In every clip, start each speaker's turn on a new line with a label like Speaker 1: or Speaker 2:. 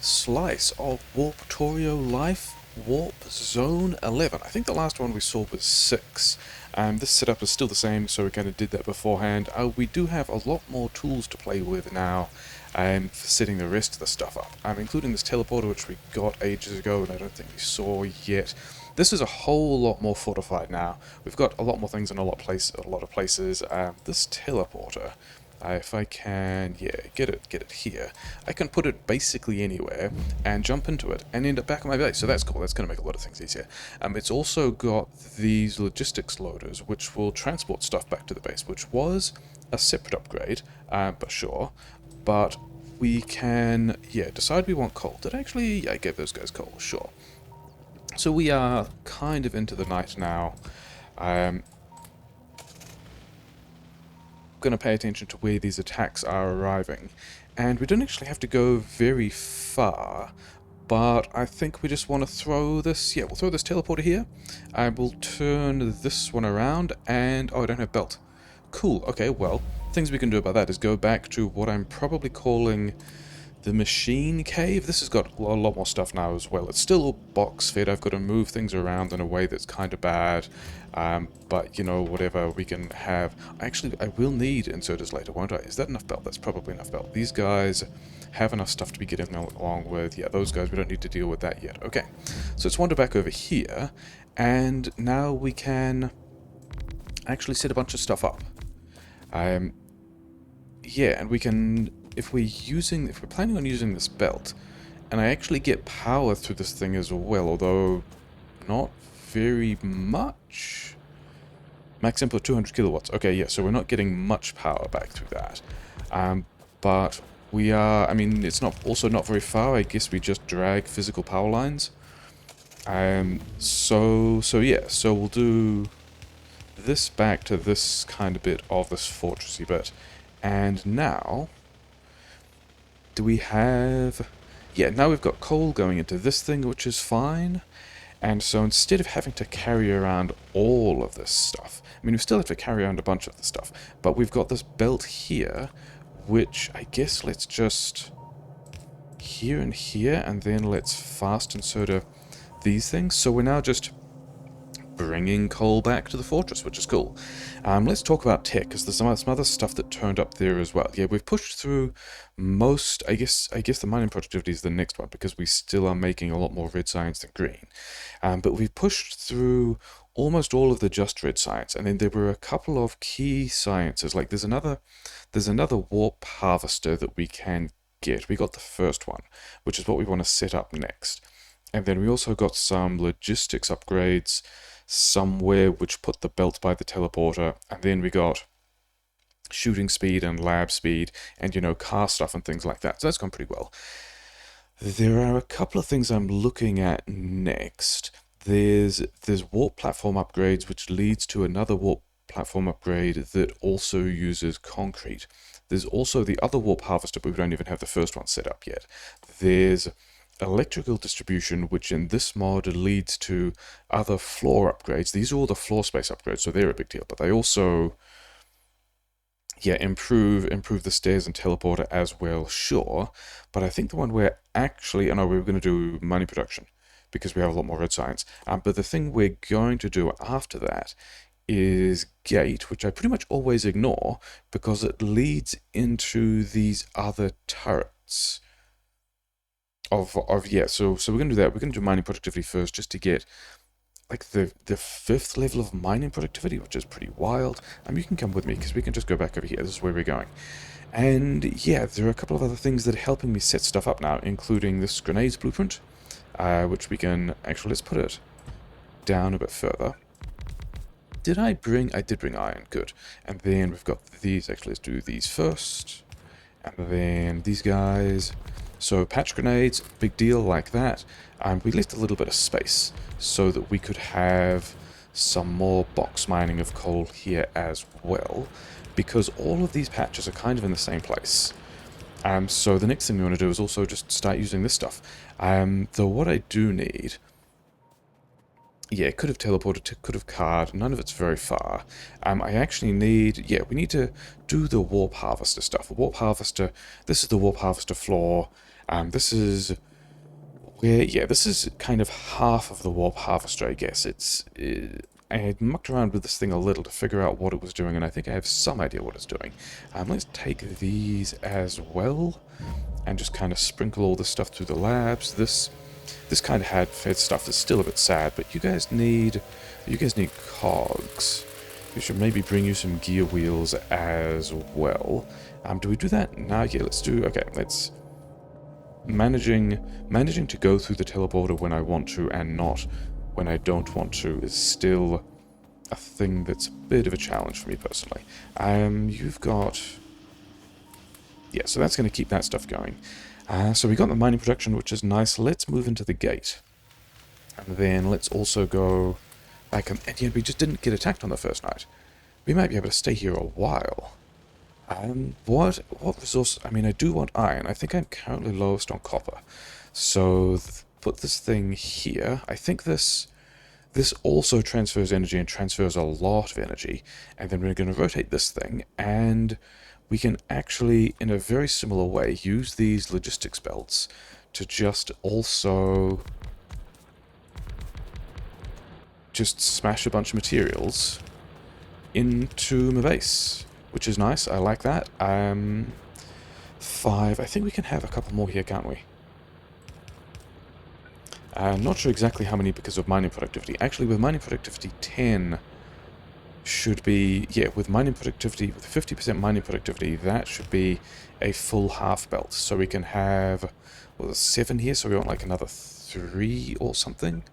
Speaker 1: slice of Warptorio Life Warp Zone 11. I think the last one we saw was 6. This setup is still the same, so we kind of did that beforehand. We do have a lot more tools to play with now for setting the rest of the stuff up, including this teleporter which we got ages ago and I don't think we saw yet. This is a whole lot more fortified now. We've got a lot more things in a lot of places. This teleporter, if I can, get it here. I can put it basically anywhere and jump into it and end up back at my base. So that's cool. That's going to make a lot of things easier. It's also got these logistics loaders, which will transport stuff back to the base, which was a separate upgrade, but sure. But we can, decide we want coal. Did I actually, I gave those guys coal, sure. So we are kind of into the night now. Going to pay attention to where these attacks are arriving, and we don't actually have to go very far, but I think we just want to throw this, we'll throw this teleporter here. I will turn this one around, and oh, I don't have belt. Cool. Okay, well, things we can do about that is go back to what I'm probably calling the machine cave. This has got a lot more stuff now as well. It's still box fed. I've got to move things around in a way that's kind of bad. But, you know, whatever we can have. Actually, I will need inserters later, won't I? Is that enough belt? That's probably enough belt. These guys have enough stuff to be getting along with. Yeah, those guys, we don't need to deal with that yet. Okay, so let's wander back over here. And now we can actually set a bunch of stuff up. Yeah, and we can... If we're planning on using this belt, and I actually get power through this thing as well, although not very much. Max input 200 kilowatts. Okay, yeah, so we're not getting much power back through that. But we are, I mean, it's also not very far. I guess we just drag physical power lines. So we'll do this back to this kind of bit of this fortressy bit. And now... do we have... yeah, now we've got coal going into this thing, which is fine. And so instead of having to carry around all of this stuff... I mean, we still have to carry around a bunch of the stuff. But we've got this belt here, which I guess let's just... here and here, and then let's fast insert these things. So we're now just bringing coal back to the fortress, which is cool. Let's talk about tech, because there's some other stuff that turned up there as well. Yeah, we've pushed through most... I guess the mining productivity is the next one, because we still are making a lot more red science than green. But we've pushed through almost all of the just red science, and then there were a couple of key sciences. Like there's another warp harvester that we can get. We got the first one, which is what we want to set up next. And then we also got some logistics upgrades somewhere which put the belt by the teleporter, and then we got shooting speed and lab speed and, you know, car stuff and things like that. So that's gone pretty well. There are a couple of things I'm looking at next. There's warp platform upgrades, which leads to another warp platform upgrade that also uses concrete. There's also the other warp harvester, but we don't even have the first one set up yet. There's electrical distribution, which in this mod leads to other floor upgrades. These are all the floor space upgrades, so they're a big deal, but they also improve the stairs and teleporter as well, sure. But I think the one we're actually... we were going to do money production because we have a lot more red science, but the thing we're going to do after that is gate, which I pretty much always ignore because it leads into these other turrets. So we're going to do that. We're going to do mining productivity first, just to get like the 5th level of mining productivity, which is pretty wild. You can come with me because we can just go back over here. This is where we're going. And yeah, there are a couple of other things that are helping me set stuff up now, including this grenades blueprint, which we can actually... let's put it down a bit further. I did bring iron, good. And then we've got these. Actually, let's do these first, and then these guys. So patch grenades, big deal like that. We left a little bit of space so that we could have some more box mining of coal here as well, because all of these patches are kind of in the same place. So the next thing we want to do is also just start using this stuff. Though what I do need... it could have teleported, could have card, none of it's very far. I actually need... we need to do the warp harvester stuff. The warp harvester... this is the warp harvester floor. This is where, yeah, this is kind of half of the warp harvester, I guess. I had mucked around with this thing a little to figure out what it was doing, and I think I have some idea what it's doing. Let's take these as well, and just kind of sprinkle all this stuff through the labs. This kind of handfed stuff is still a bit sad, but you guys need cogs. We should maybe bring you some gear wheels as well. Do we do that? No, yeah, let's do... Okay, let's... Managing to go through the teleporter when I want to and not when I don't want to is still a thing that's a bit of a challenge for me personally. You've got... Yeah, so that's going to keep that stuff going. So we got the mining production, which is nice. Let's move into the gate. And then let's also go back... And yeah, we just didn't get attacked on the first night. We might be able to stay here a while. What resource? I mean, I do want iron. I think I'm currently lowest on copper. So put this thing here. I think this also transfers energy and transfers a lot of energy. And then we're going to rotate this thing, and we can actually, in a very similar way, use these logistics belts to just also just smash a bunch of materials into my base, which is nice. I like that. 5. I think we can have a couple more here, can't we? I'm not sure exactly how many because of mining productivity. Actually, with mining productivity, 10 should be... Yeah, with mining productivity, with 50% mining productivity, that should be a full half belt. So we can have, well, 7 here, so we want like another 3 or something.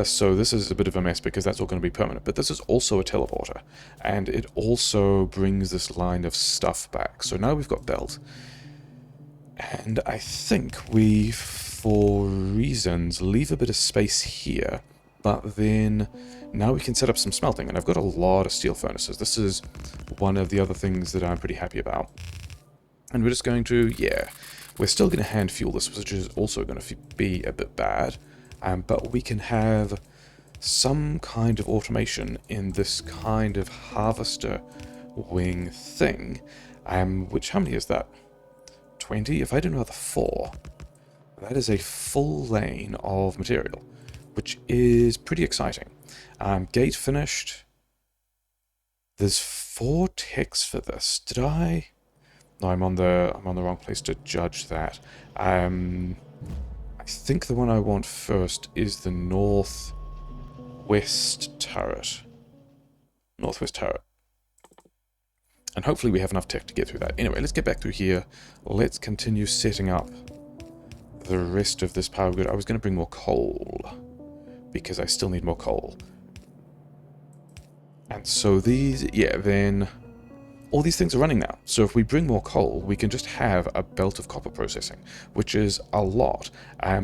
Speaker 1: So this is a bit of a mess because that's all going to be permanent, but this is also a teleporter, and it also brings this line of stuff back. So now we've got belt, and I think we, for reasons, leave a bit of space here, but then now we can set up some smelting, and I've got a lot of steel furnaces. This is one of the other things that I'm pretty happy about. And we're just going to, yeah, we're still going to hand fuel this, which is also going to be a bit bad. But we can have some kind of automation in this kind of harvester wing thing. Which, how many is that? 20? If I do another 4, that is a full lane of material, which is pretty exciting. Gate finished. There's 4 ticks for this. Did I? No, I'm on the wrong place to judge that. I think the one I want first is the northwest turret. Northwest turret. And hopefully we have enough tech to get through that. Anyway, let's get back through here. Let's continue setting up the rest of this power grid. I was going to bring more coal, because I still need more coal. And so these, yeah, then... all these things are running now. So if we bring more coal, we can just have a belt of copper processing, which is a lot.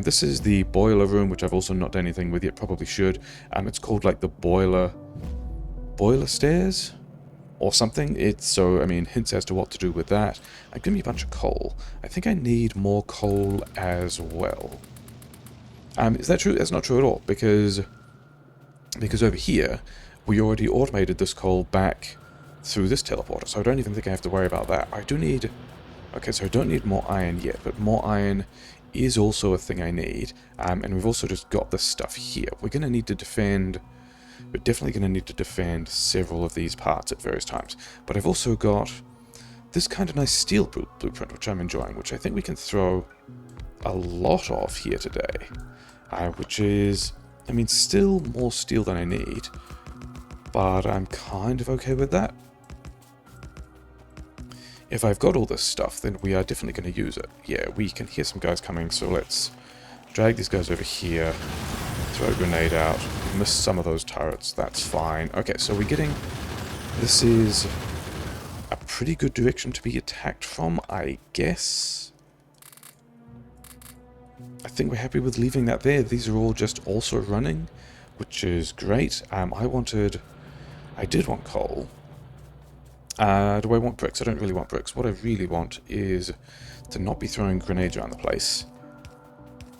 Speaker 1: This is the boiler room, which I've also not done anything with yet, probably should. It's called like the boiler stairs or something. It's so, I mean, hints as to what to do with that. Give me a bunch of coal. I think I need more coal as well. Is that true? That's not true at all, because over here, we already automated this coal back through this teleporter, so I don't even think I have to worry about that. I do need... Okay, so I don't need more iron yet, but more iron is also a thing I need. And we've also just got this stuff here. We're going to need to defend... We're definitely going to need to defend several of these parts at various times. But I've also got this kind of nice steel blueprint, which I'm enjoying, which I think we can throw a lot of here today. Which is... I mean, still more steel than I need, but I'm kind of okay with that. If I've got all this stuff, then we are definitely going to use it. Yeah, we can hear some guys coming, so let's drag these guys over here, throw a grenade out, miss some of those turrets, that's fine. Okay, so we're getting... This is a pretty good direction to be attacked from, I guess. I think we're happy with leaving that there. These are all just also running, which is great. I did want coal. Do I want bricks? I don't really want bricks. What I really want is to not be throwing grenades around the place.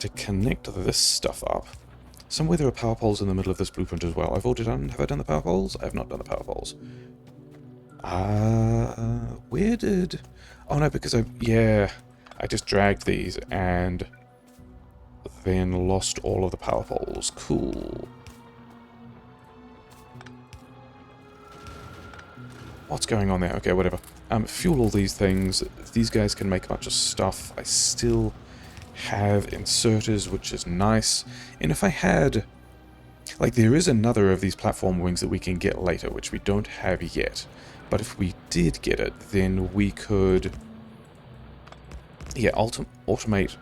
Speaker 1: To connect this stuff up. Somewhere there are power poles in the middle of this blueprint as well. Have I done the power poles? I have not done the power poles. Where did... Oh no, because I I just dragged these and then lost all of the power poles. Cool. What's going on there? Okay, whatever. Fuel all these things. These guys can make a bunch of stuff. I still have inserters, which is nice. And if I had... Like, there is another of these platform wings that we can get later, which we don't have yet. But if we did get it, then we could... Yeah, automate...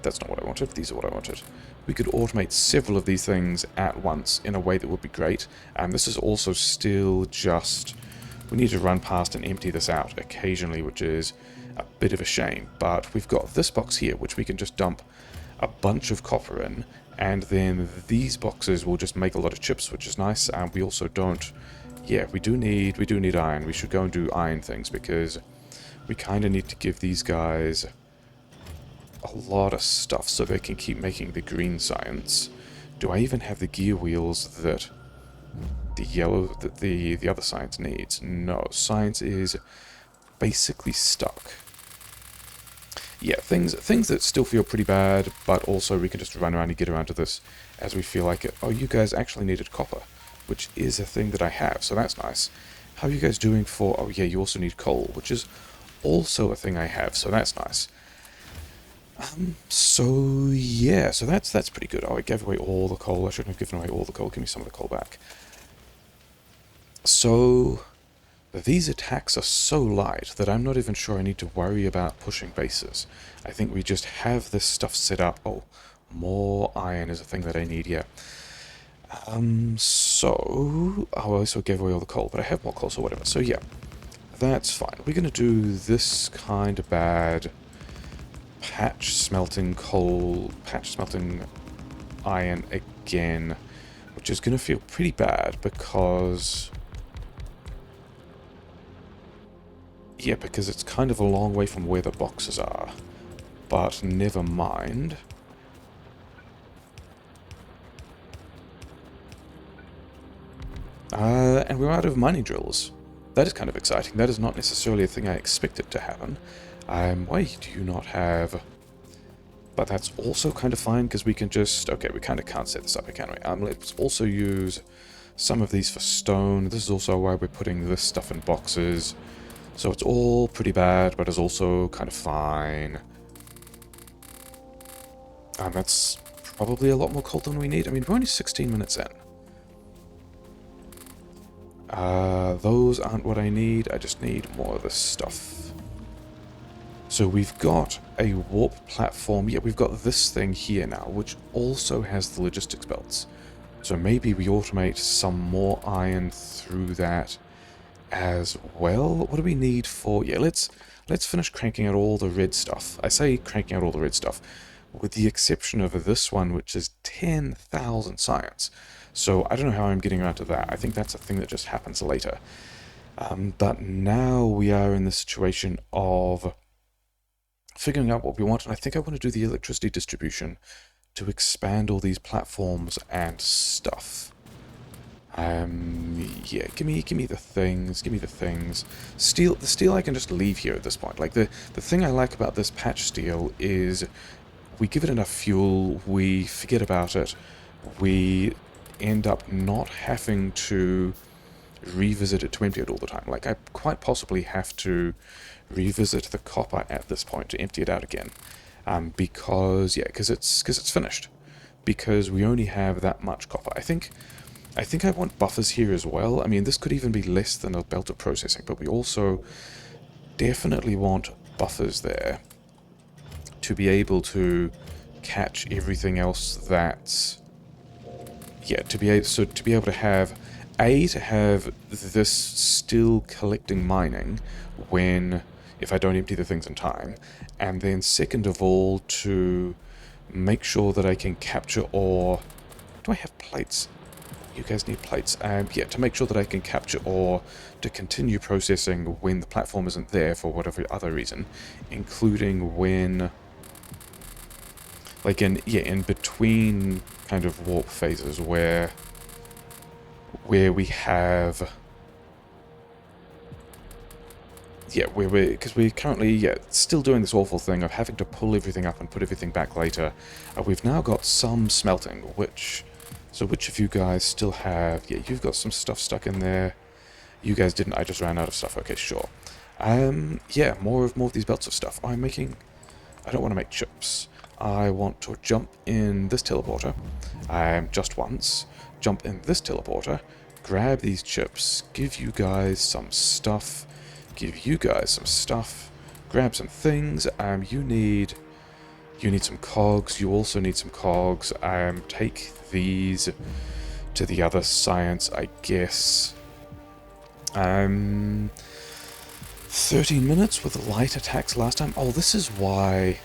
Speaker 1: That's not what I wanted. These are what I wanted. We could automate several of these things at once in a way that would be great. This is also still just... We need to run past and empty this out occasionally, which is a bit of a shame. But we've got this box here, which we can just dump a bunch of copper in, and then these boxes will just make a lot of chips, which is nice. And we also don't... Yeah, we do need iron. We should go and do iron things, because we kind of need to give these guys a lot of stuff so they can keep making the green science. Do I even have the gear wheels that... the yellow that the other science needs? No, science is basically stuck. Yeah, things that still feel pretty bad, but also we can just run around and get around to this as we feel like it. Oh, you guys actually needed copper, which is a thing that I have, so that's nice. How are you guys doing for... Oh yeah, you also need coal, which is also a thing I have, so that's nice. So yeah, so that's pretty good. Oh, I gave away all the coal. I shouldn't have given away all the coal. Give me some of the coal back. So, these attacks are so light that I'm not even sure I need to worry about pushing bases. I think we just have this stuff set up. Oh, more iron is a thing that I need, yeah. Oh, I also gave away all the coal, but I have more coal, so whatever. So yeah, that's fine. We're going to do this kind of bad patch smelting iron again, which is going to feel pretty bad because... Yeah, because it's kind of a long way from where the boxes are. But never mind. And we're out of mining drills. That is kind of exciting. That is not necessarily a thing I expected to happen. Why do you not have... But that's also kind of fine, because we can just... Okay, we kind of can't set this up, can we? Let's also use some of these for stone. This is also why we're putting this stuff in boxes. So it's all pretty bad, but it's also kind of fine. That's probably a lot more coal than we need. I mean, we're only 16 minutes in. Those aren't what I need. I just need more of this stuff. So we've got a warp platform. Yeah, we've got this thing here now, which also has the logistics belts. So maybe we automate some more iron through that as well. What do we need for... Yeah, let's finish cranking out all the red stuff. I say cranking out all the red stuff, with the exception of this one, which is 10,000 science. So I don't know how I'm getting around to that. I think that's a thing that just happens later. But now we are in the situation of figuring out what we want, and I think I want to do the electricity distribution to expand all these platforms and stuff. Yeah, give me the things, give me the things. The steel I can just leave here at this point. Like, the thing I like about this patch steel is we give it enough fuel, we forget about it, we end up not having to revisit it to empty it all the time. Like, I quite possibly have to revisit the copper at this point to empty it out again. Because it's finished. Because we only have that much copper. I think I want buffers here as well. I mean, this could even be less than a belt of processing, but we also definitely want buffers there to be able to catch everything else that's... Yeah, to be able to have this still collecting mining when... if I don't empty the things in time, and then second of all, to make sure that I can capture ore... Do I have plates? You guys need plates. Yeah, to make sure that I can capture ore to continue processing when the platform isn't there for whatever other reason, including when... Like, in between kind of warp phases where we have... yeah, because we're currently, yeah, still doing this awful thing of having to pull everything up and put everything back later. We've now got some smelting, so which of you guys still have, yeah, you've got some stuff stuck in there. You guys didn't, I just ran out of stuff, okay, sure. Yeah, more of these belts of stuff. I don't want to make chips. I want to jump in this teleporter, just once, jump in this teleporter, grab these chips, give you guys some stuff, grab some things. You need some cogs, you also need some cogs. Take these to the other science, I guess. 13 minutes with light attacks last time. Oh, this is why.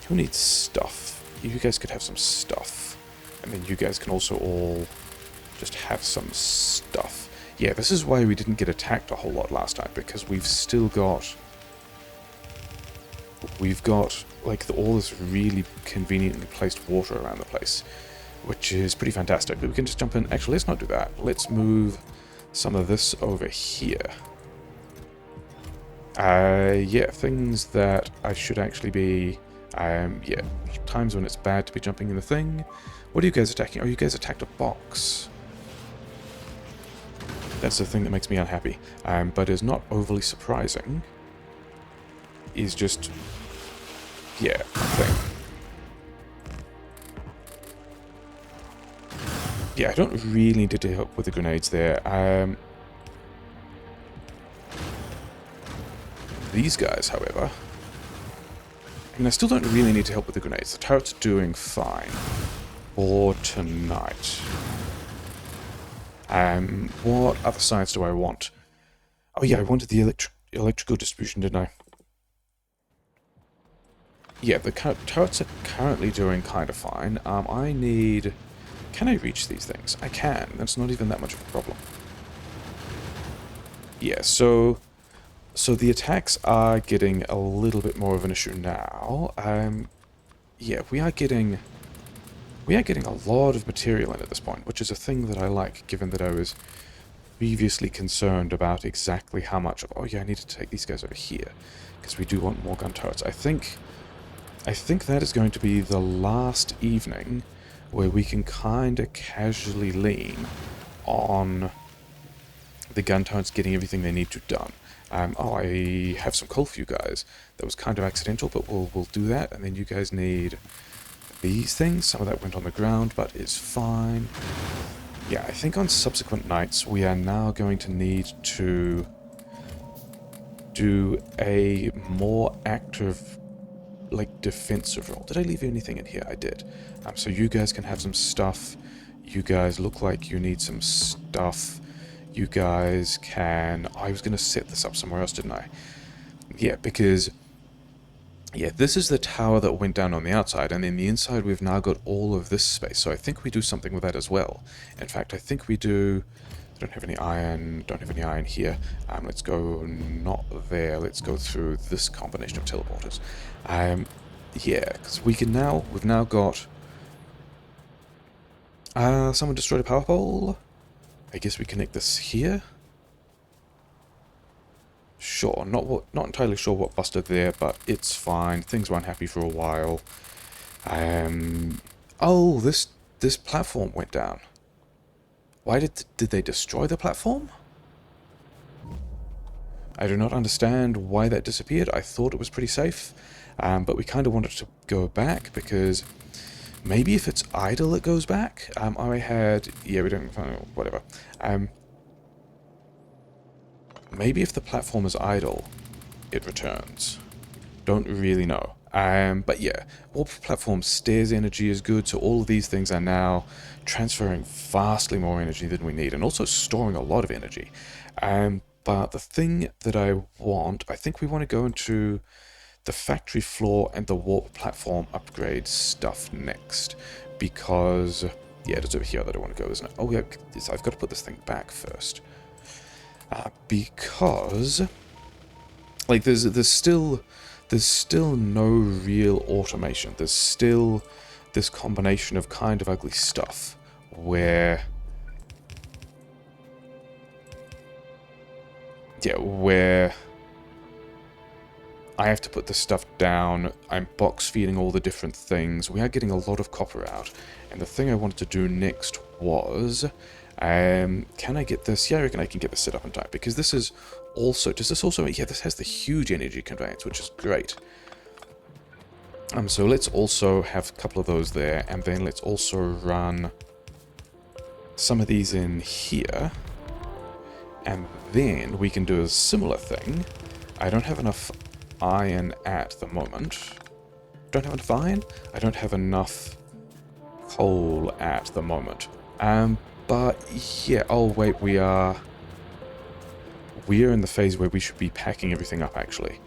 Speaker 1: Who needs stuff? You guys could have some stuff. And then you guys can also all just have some stuff. Yeah, this is why we didn't get attacked a whole lot last time, because we've still got... We've got, like, all this really conveniently placed water around the place, which is pretty fantastic. But we can just jump in. Actually, let's not do that. Let's move some of this over here. Yeah, things that I should actually be... yeah, times when it's bad to be jumping in the thing. What are you guys attacking? Oh, you guys attacked a box. That's the thing that makes me unhappy. But is not overly surprising. Is just... yeah, thing. Yeah, I don't really need to help with the grenades there. These guys, however... I mean, I still don't really need to help with the grenades. The turret's doing fine. For tonight. What other science do I want? Oh yeah, I wanted the electrical distribution, didn't I? Yeah, the turrets are currently doing kind of fine. I need... Can I reach these things? I can. That's not even that much of a problem. Yeah, so the attacks are getting a little bit more of an issue now. Yeah, we are getting a lot of material in at this point, which is a thing that I like, given that I was previously concerned about exactly how much... Oh yeah, I need to take these guys over here, because we do want more gun turrets. I think that is going to be the last evening where we can kind of casually lean on the gun turrets getting everything they need to done. Oh, I have some coal for you guys. That was kind of accidental, but we'll do that. And then you guys need these things. Some of that went on the ground, but it's fine. Yeah, I think on subsequent nights we are now going to need to do a more active, like, defensive role. Did I leave anything in here? I did. So you guys can have some stuff. You guys look like you need some stuff. You guys can... I was going to set this up somewhere else, didn't I? Yeah, because... yeah, this is the tower that went down on the outside, and in the inside we've now got all of this space, so I think we do something with that as well. In fact, I think we do... don't have any iron here. Let's go not there, let's go through this combination of teleporters. Yeah, because we've now got... someone destroyed a power pole? I guess we connect this here? Sure, not entirely sure what busted there, but it's fine. Things were unhappy for a while. Oh, this platform went down. Why did they destroy the platform? I do not understand why that disappeared. I thought it was pretty safe, but we kind of wanted to go back because maybe if it's idle, it goes back. Yeah, we don't, whatever. Maybe if the platform is idle, it returns. Don't really know. But yeah, warp platform stairs energy is good, so all of these things are now transferring vastly more energy than we need, and also storing a lot of energy. But the thing that I think we want to go into the factory floor and the warp platform upgrade stuff next, because yeah, it's over here that I want to go, isn't it? Oh yeah, I've got to put this thing back first. Because like there's still no real automation. There's still this combination of kind of ugly stuff where yeah, where I have to put this stuff down. I'm box feeding all the different things. We are getting a lot of copper out. And the thing I wanted to do next was, can I get this? Yeah, I reckon I can get this set up in time, because this is also, does this also, yeah, this has the huge energy conveyance, which is great. So let's also have a couple of those there, and then let's also run some of these in here, and then we can do a similar thing. I don't have enough iron at the moment. Don't have enough iron? I don't have enough coal at the moment. But yeah, oh wait, we are in the phase where we should be packing everything up, actually.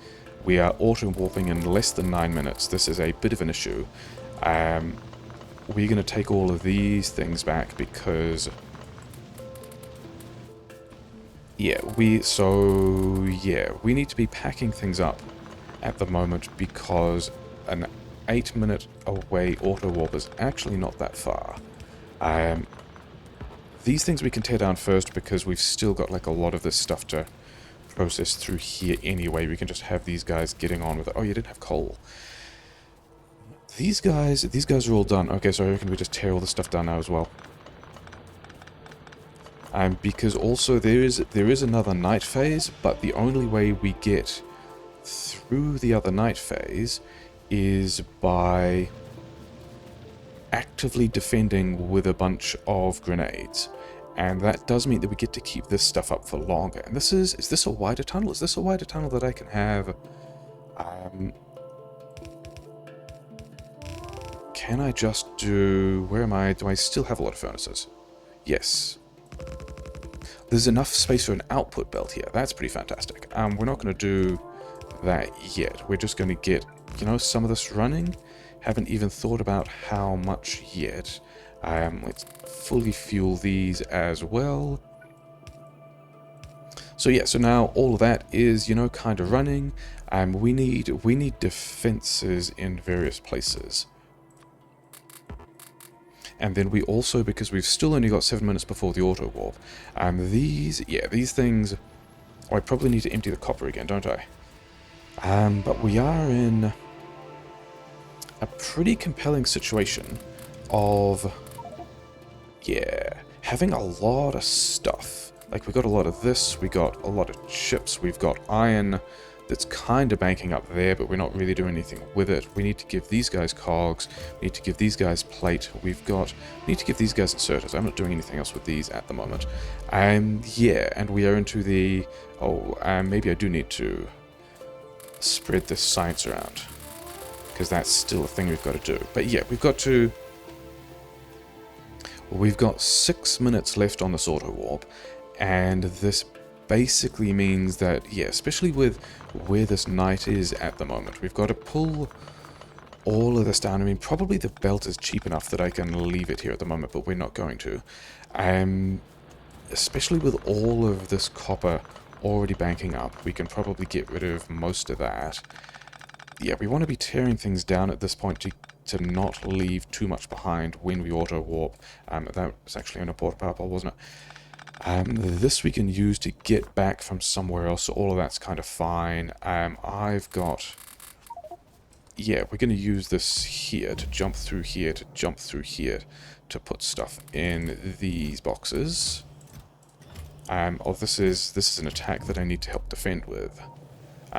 Speaker 1: We are auto-warping in less than 9 minutes. This is a bit of an issue. We're going to take all of these things back because... yeah, we need to be packing things up at the moment because an 8-minute away auto-warp is actually not that far. These things we can tear down first because we've still got like a lot of this stuff to process through here anyway. We can just have these guys getting on with it. Oh, you didn't have coal. These guys are all done. Okay, so I reckon we just tear all the stuff down now as well. Because also there is another night phase, but the only way we get through the other night phase is by actively defending with a bunch of grenades. And that does mean that we get to keep this stuff up for longer. And this is this a wider tunnel? Is this a wider tunnel that I can have? Can I just do... where am I? Do I still have a lot of furnaces? Yes. There's enough space for an output belt here. That's pretty fantastic. We're not going to do that yet. We're just going to get, you know, some of this running. Haven't even thought about how much yet. Let's fully fuel these as well. So yeah, so now all of that is, you know, kind of running. We need defenses in various places. And then we also, because we've still only got 7 minutes before the auto warp, these things... oh, I probably need to empty the copper again, don't I? But we are in a pretty compelling situation of, yeah, having a lot of stuff. Like, we got a lot of this, we got a lot of chips, we've got iron that's kind of banking up there, but we're not really doing anything with it. We need to give these guys cogs, we need to give these guys plate, we need to give these guys inserters. I'm not doing anything else with these at the moment. Yeah, and we are into the, maybe I do need to spread this science around, because that's still a thing we've got to do. But yeah, we've got 6 minutes left on this auto warp, and this basically means that, yeah, especially with where this night is at the moment, we've got to pull all of this down. I mean, probably the belt is cheap enough that I can leave it here at the moment, but we're not going to. Especially with all of this copper already banking up, we can probably get rid of most of that. Yeah, we want to be tearing things down at this point to not leave too much behind when we auto warp. That was actually on a port power pole, wasn't it? This we can use to get back from somewhere else, so all of that's kind of fine. I've got... yeah, we're going to use this here to jump through here, to put stuff in these boxes. This is an attack that I need to help defend with,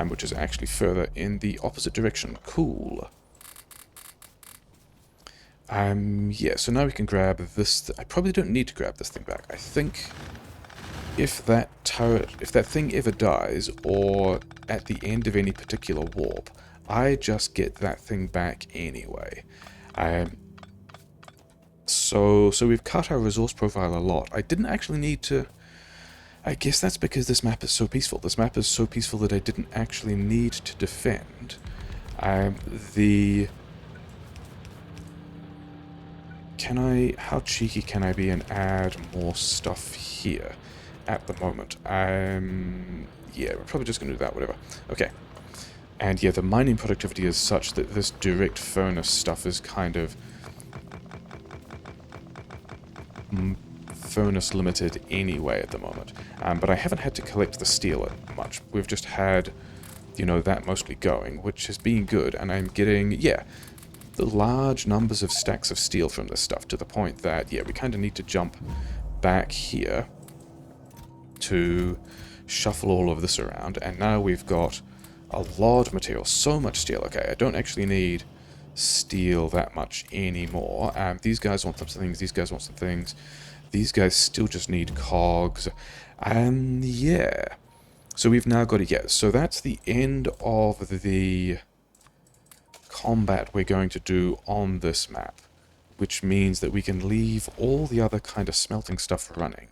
Speaker 1: which is actually further in the opposite direction. Cool. Yeah, so now we can grab this. I probably don't need to grab this thing back. I think if that thing ever dies, or at the end of any particular warp, I just get that thing back anyway. So we've cut our resource profile a lot. I didn't actually need to... I guess that's because this map is so peaceful. This map is so peaceful that I didn't actually need to defend. How cheeky can I be and add more stuff here at the moment? Yeah, we're probably just going to do that, whatever. Okay. And yeah, the mining productivity is such that this direct furnace stuff is kind of furnace limited anyway at the moment. But I haven't had to collect the steel much. We've just had, you know, that mostly going, which has been good, and I'm getting, yeah, the large numbers of stacks of steel from this stuff, to the point that, yeah, we kind of need to jump back here to shuffle all of this around, and now we've got a lot of material, so much steel. Okay, I don't actually need steel that much anymore. These guys want some things, these guys want some things, these guys still just need cogs, and yeah. So we've now got it, yeah, so that's the end of the combat we're going to do on this map, which means that we can leave all the other kind of smelting stuff running.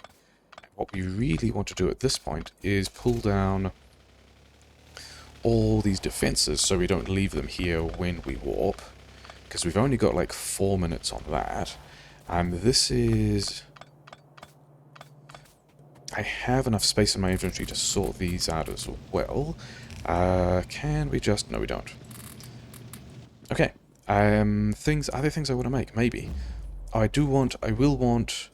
Speaker 1: What we really want to do at this point is pull down all these defenses so we don't leave them here when we warp, because we've only got like 4 minutes on that. This is... I have enough space in my inventory to sort these out as well. Can we just... No, we don't. Okay. Other things I want to make, maybe. Oh, I will want...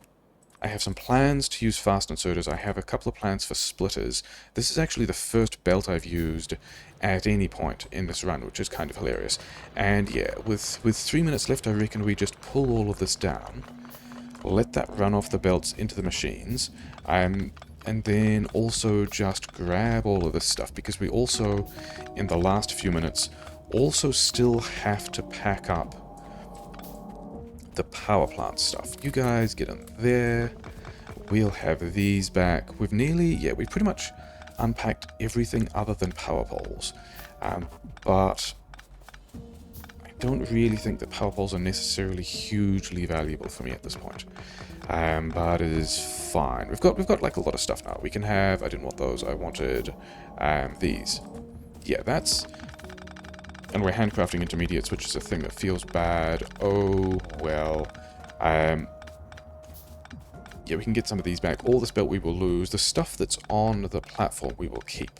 Speaker 1: I have some plans to use fast inserters. I have a couple of plans for splitters. This is actually the first belt I've used at any point in this run, which is kind of hilarious. And yeah, with 3 minutes left, I reckon we just pull all of this down, let that run off the belts into the machines, and then also just grab all of this stuff, because we also, in the last few minutes, also still have to pack up the power plant stuff. You guys get in there. We'll have these back. We've pretty much unpacked everything other than power poles. But I don't really think that power poles are necessarily hugely valuable for me at this point. But it is fine. We've got like a lot of stuff now. We can have, I didn't want those, I wanted these. Yeah, that's... And we're handcrafting intermediates, which is a thing that feels bad. Oh, well. Yeah, we can get some of these back. All this belt we will lose. The stuff that's on the platform we will keep.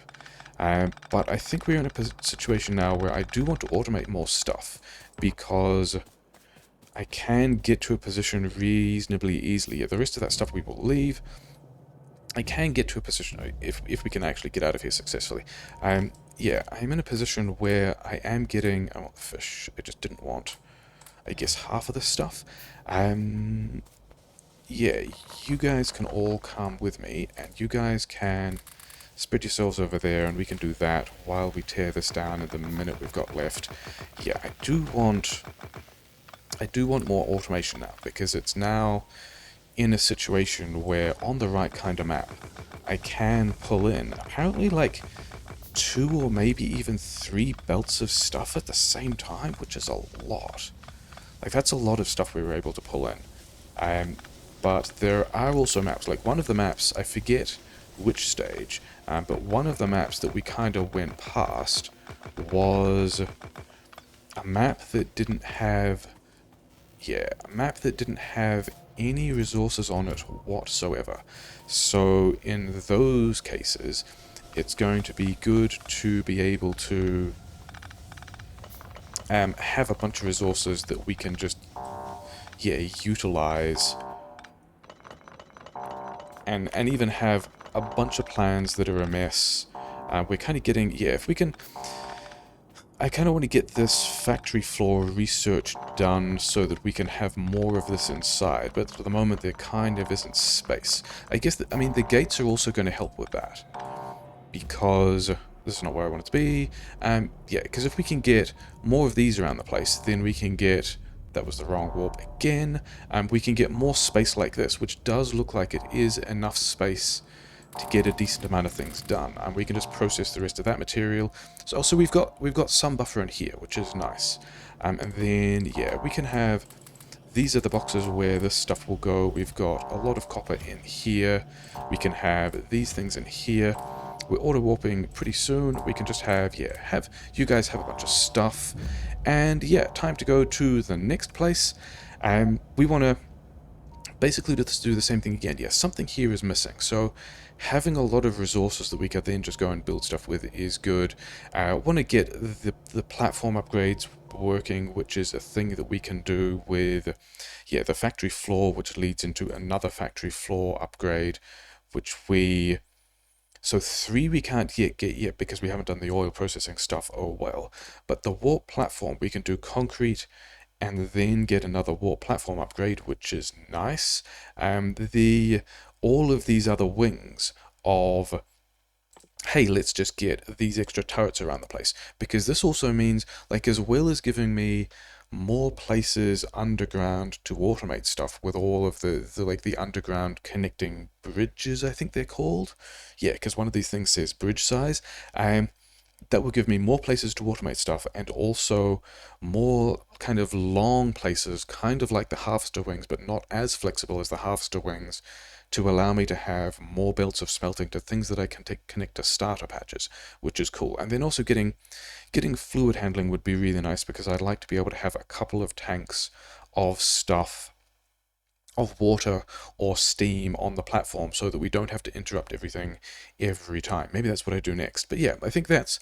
Speaker 1: But I think we're in a situation now where I do want to automate more stuff, because I can get to a position reasonably easily. Yeah, the rest of that stuff we will leave. I can get to a position, if we can actually get out of here successfully. Yeah, I'm in a position where I am getting... I want the fish. I just didn't want, I guess, half of this stuff. Yeah, you guys can all come with me, and you guys can spread yourselves over there, and we can do that while we tear this down in the minute we've got left. Yeah, I do want more automation now, because it's now in a situation where on the right kind of map, I can pull in apparently like 2 or maybe even 3 belts of stuff at the same time, which is a lot. Like, that's a lot of stuff we were able to pull in. But there are also maps, like one of the maps, I forget which stage, but one of the maps that we kind of went past was a map that didn't have... Yeah, a map that didn't have any resources on it whatsoever. So in those cases, it's going to be good to be able to have a bunch of resources that we can just, yeah, utilize, and even have a bunch of plans that are a mess. We're kind of getting, yeah, if we can... I kind of want to get this factory floor research done so that we can have more of this inside, but at the moment there kind of isn't space. I guess, I mean, the gates are also going to help with that, because this is not where I want it to be. Yeah, because if we can get more of these around the place, then we can get... That was the wrong warp again. We can get more space like this, which does look like it is enough space to get a decent amount of things done, and we can just process the rest of that material. So also we've got some buffer in here, which is nice. And then yeah, we can have... These are the boxes where this stuff will go. We've got a lot of copper in here. We can have these things in here. We're auto-warping pretty soon. We can just have, yeah, you guys have a bunch of stuff. And yeah, time to go to the next place. We want to basically do the same thing again. Yeah, something here is missing. So having a lot of resources that we can then just go and build stuff with is good. I want to get the platform upgrades working, which is a thing that we can do with, yeah, the factory floor, which leads into another factory floor upgrade, which we... So 3 we can't yet get yet because we haven't done the oil processing stuff, oh well. But the warp platform, we can do concrete and then get another warp platform upgrade, which is nice. All of these other wings of, hey, let's just get these extra turrets around the place, because this also means, like, as well as giving me more places underground to automate stuff with all of the underground connecting bridges, I think they're called. Yeah, because one of these things says bridge size. That will give me more places to automate stuff, and also more kind of long places, kind of like the harvester wings, but not as flexible as the harvester wings, to allow me to have more belts of smelting to things that I can connect to starter patches, which is cool. And then also getting fluid handling would be really nice, because I'd like to be able to have a couple of tanks of stuff, of water or steam on the platform, so that we don't have to interrupt everything every time. Maybe that's what I do next. But yeah, I think that's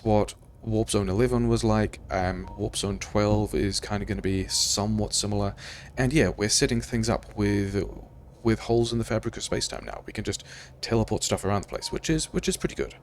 Speaker 1: what Warp Zone 11 was like. Warp Zone 12 is kind of going to be somewhat similar. And yeah, we're setting things up with holes in the fabric of space-time now. We can just teleport stuff around the place, which is pretty good.